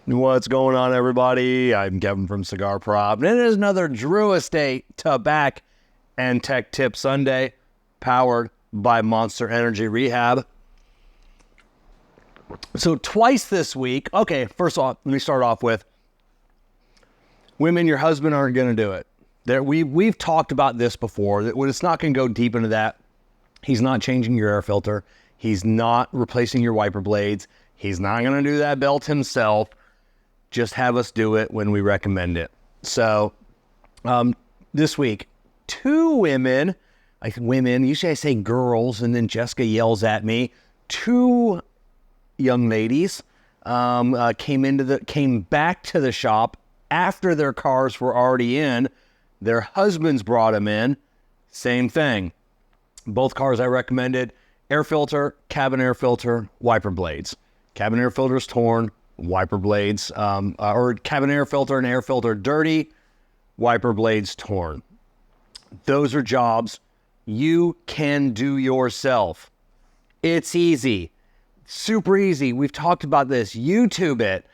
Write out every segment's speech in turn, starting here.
What's going on, everybody? I'm Kevin from Cigar Prop, and it is another Drew Estate Tabak and Tech Tip Sunday, powered by Monster Energy Rehab. So twice this week, okay, first off, let me start off with women, your husband aren't going to do it. We've talked about this before, that it's not going to go deep into that. He's not changing your air filter. He's not replacing your wiper blades. He's not going to do that belt himself. Just have us do it when we recommend it. So this week, two women, usually I say girls, and then Jessica yells at me. Two young ladies came back to the shop after their cars were already in. Their husbands brought them in. Same thing. Both cars I recommended: air filter, cabin air filter, wiper blades. Cabin air filter is torn, wiper blades, or cabin air filter and air filter dirty, wiper blades torn. Those are jobs you can do yourself. It's easy, super easy. We've talked about this. YouTube it.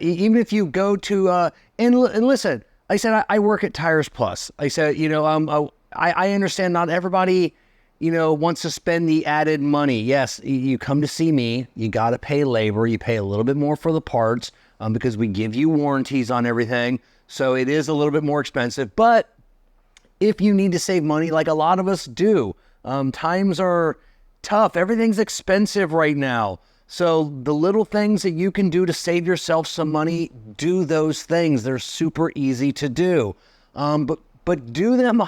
Even if you go to, and listen, I said, I work at Tires Plus. I said, I understand not everybody, wants to spend the added money. Yes, you come to see me, you got to pay labor. You pay a little bit more for the parts because we give you warranties on everything. So it is a little bit more expensive. But if you need to save money, like a lot of us do, times are tough. Everything's expensive right now. So the little things that you can do to save yourself some money, do those things. They're super easy to do. But do them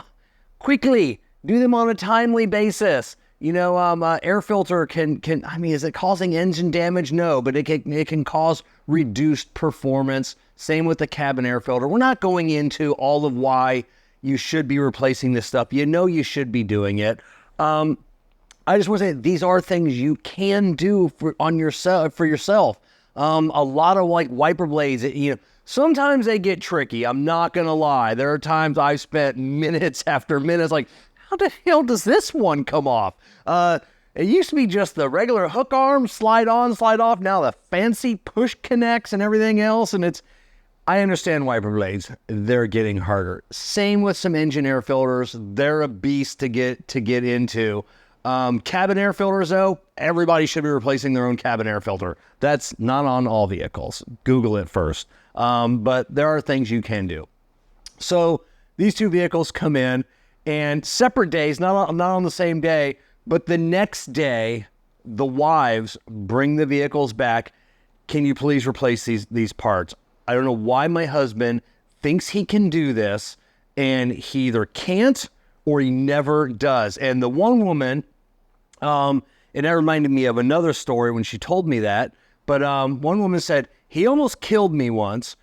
quickly. Do them on a timely basis. Air filter is it causing engine damage? No, but it can cause reduced performance. Same with the cabin air filter. We're not going into all of why you should be replacing this stuff. You should be doing it. I just want to say these are things you can do for yourself. A lot of like wiper blades, sometimes they get tricky. I'm not going to lie. There are times I've spent minutes after minutes like, how the hell does this one come off? It used to be just the regular hook arm, slide on, slide off. Now the fancy push connects and everything else. And I understand wiper blades. They're getting harder. Same with some engine air filters. They're a beast to get into. Cabin air filters, though, everybody should be replacing their own cabin air filter. That's not on all vehicles. Google it first. But there are things you can do. So these two vehicles come in, and separate days, not on the same day, but the next day, the wives bring the vehicles back. Can you please replace these parts? I don't know why my husband thinks he can do this, and he either can't or he never does. And the one woman, and that reminded me of another story when she told me that, but one woman said, he almost killed me once.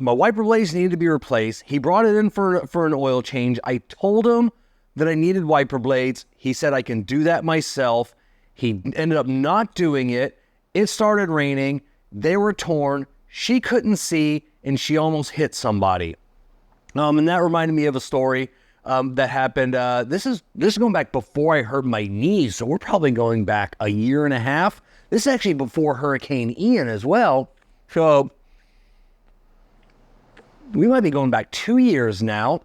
My wiper blades needed to be replaced. He brought it in for an oil change. I told him that I needed wiper blades. He said I can do that myself. He ended up not doing it. It started raining. They were torn. She couldn't see, and she almost hit somebody. And that reminded me of a story that happened. This is going back before I hurt my knees, so we're probably going back a year and a half. This is actually before Hurricane Ian as well. So we might be going back 2 years now.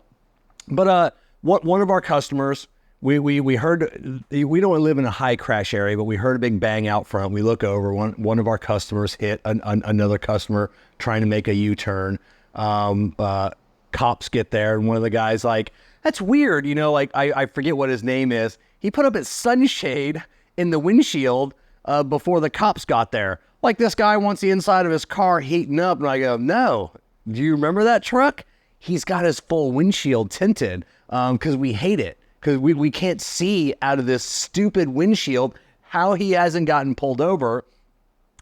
But one of our customers, we heard, we don't live in a high crash area, but we heard a big bang out front. We look over, one of our customers hit another customer trying to make a U-turn. Cops get there, and one of the guys like, that's weird, I forget what his name is. He put up his sunshade in the windshield before the cops got there. Like, this guy wants the inside of his car heating up, and I go, no. Do you remember that truck? He's got his full windshield tinted because we hate it. Because we can't see out of this stupid windshield. How he hasn't gotten pulled over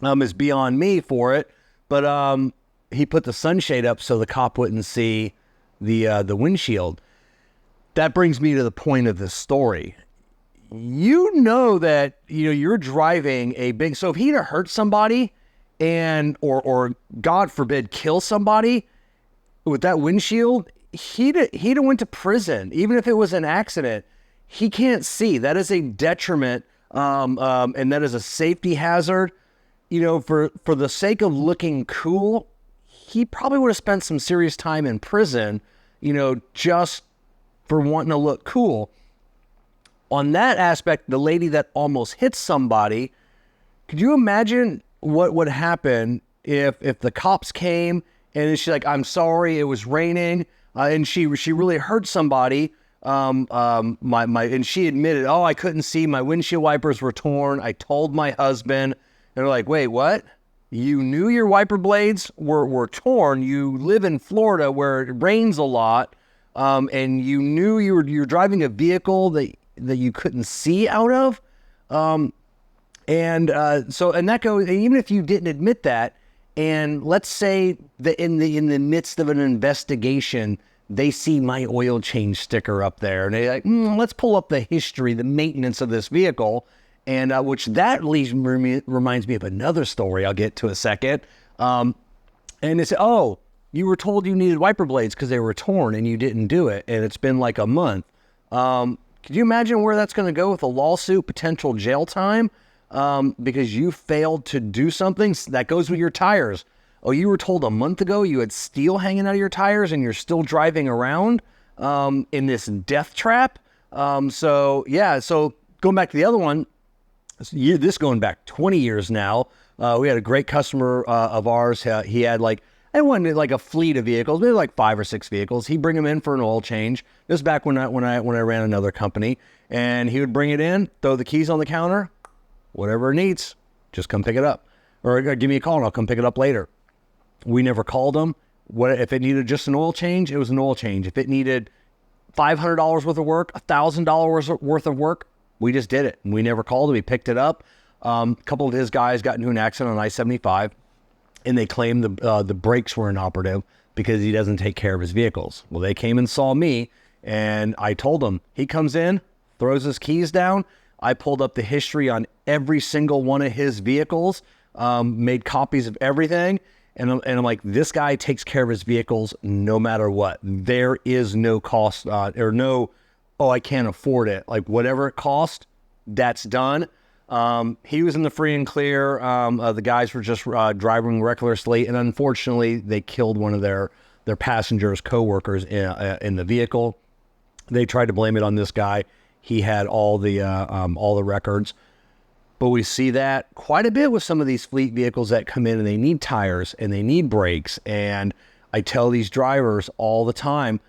is beyond me for it. But he put the sunshade up so the cop wouldn't see the windshield. That brings me to the point of this story. That you're driving a big. So if he'd have hurt somebody, or God forbid kill somebody with that windshield, he'd have went to prison. Even if it was an accident, he can't see. That is a detriment, and that is a safety hazard. for the sake of looking cool, he probably would have spent some serious time in prison, just for wanting to look cool. On that aspect, the lady that almost hit somebody, could you imagine what would happen if the cops came and she's like, I'm sorry, it was raining, and she really hurt somebody, and she admitted, oh, I couldn't see, my windshield wipers were torn, I told my husband, and they're like, wait, what? You knew your wiper blades were torn, you live in Florida where it rains a lot, and you knew you were driving a vehicle that you couldn't see out of, and that goes. Even if you didn't admit that, and let's say that in the midst of an investigation, they see my oil change sticker up there, and they're like, let's pull up the history, the maintenance of this vehicle, and which that reminds me of another story I'll get to in a second. And they say, oh, you were told you needed wiper blades because they were torn, and you didn't do it, and it's been like a month. Could you imagine where that's going to go with a lawsuit, potential jail time, because you failed to do something? That goes with your tires. Oh, you were told a month ago you had steel hanging out of your tires and you're still driving around in this death trap? So going back to the other one, this going back 20 years now, we had a great customer of ours. He had I wanted like a fleet of vehicles, maybe like 5 or 6 vehicles. He'd bring them in for an oil change. This is back when I ran another company, and he would bring it in, throw the keys on the counter, whatever it needs, just come pick it up, or give me a call and I'll come pick it up later. We never called him. If it needed just an oil change, it was an oil change. If it needed $500 worth of work, $1,000 worth of work, we just did it. And we never called him. We picked it up. A couple of his guys got into an accident on I-75. And they claimed the brakes were inoperative because he doesn't take care of his vehicles. Well, they came and saw me, and I told them. He comes in, throws his keys down. I pulled up the history on every single one of his vehicles, made copies of everything, and I'm like, this guy takes care of his vehicles no matter what. There is no cost or no, oh, I can't afford it. Like whatever it costs, that's done. He was in the free and clear. The guys were just driving recklessly, and unfortunately, they killed one of their passengers, co-workers in the vehicle. They tried to blame it on this guy. He had all the records. But we see that quite a bit with some of these fleet vehicles that come in and they need tires and they need brakes. And I tell these drivers all the time,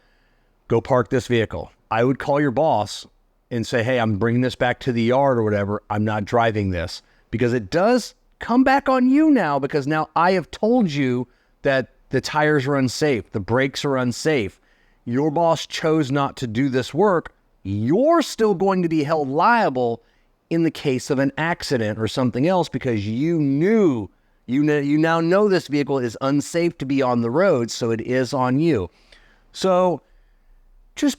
go park this vehicle. I would call your boss and say, hey, I'm bringing this back to the yard or whatever. I'm not driving this, because it does come back on you now, because now I have told you that the tires are unsafe. The brakes are unsafe. Your boss chose not to do this work. You're still going to be held liable in the case of an accident or something else, because you now know this vehicle is unsafe to be on the road. So it is on you. So just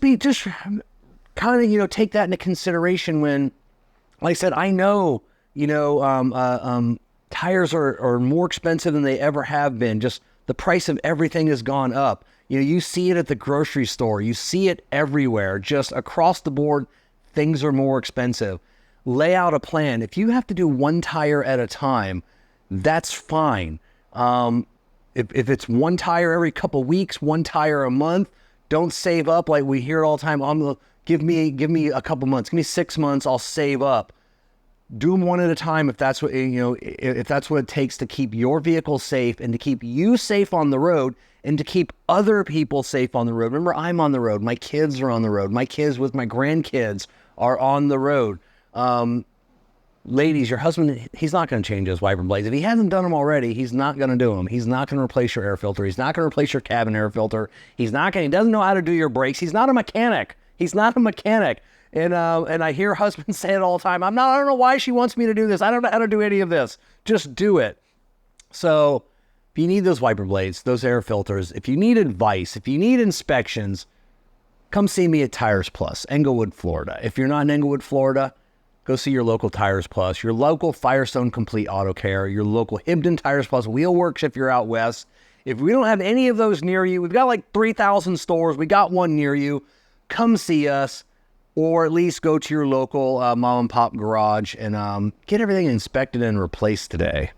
kind of, take that into consideration when, like I said, I know, tires are more expensive than they ever have been. Just the price of everything has gone up. You see it at the grocery store. You see it everywhere. Just across the board, things are more expensive. Lay out a plan. If you have to do one tire at a time, that's fine. If it's one tire every couple weeks, one tire a month, don't save up like we hear it all the time. Give me a couple months. Give me 6 months. I'll save up. Do them one at a time if that's what if that's what it takes to keep your vehicle safe and to keep you safe on the road and to keep other people safe on the road. Remember, I'm on the road. My kids are on the road. My kids with my grandkids are on the road. Ladies, your husband, he's not going to change his wiper blades. If he hasn't done them already, he's not going to do them. He's not going to replace your air filter. He's not going to replace your cabin air filter. He doesn't know how to do your brakes. He's not a mechanic. He's not a mechanic. And I hear husbands say it all the time. I don't know why she wants me to do this. I don't know how to do any of this. Just do it. So if you need those wiper blades, those air filters, if you need advice, if you need inspections, come see me at Tires Plus, Englewood, Florida. If you're not in Englewood, Florida, go see your local Tires Plus, your local Firestone Complete Auto Care, your local Hibden Tires Plus Wheel Works if you're out west. If we don't have any of those near you, we've got like 3,000 stores. We got one near you. Come see us, or at least go to your local mom and pop garage and get everything inspected and replaced today.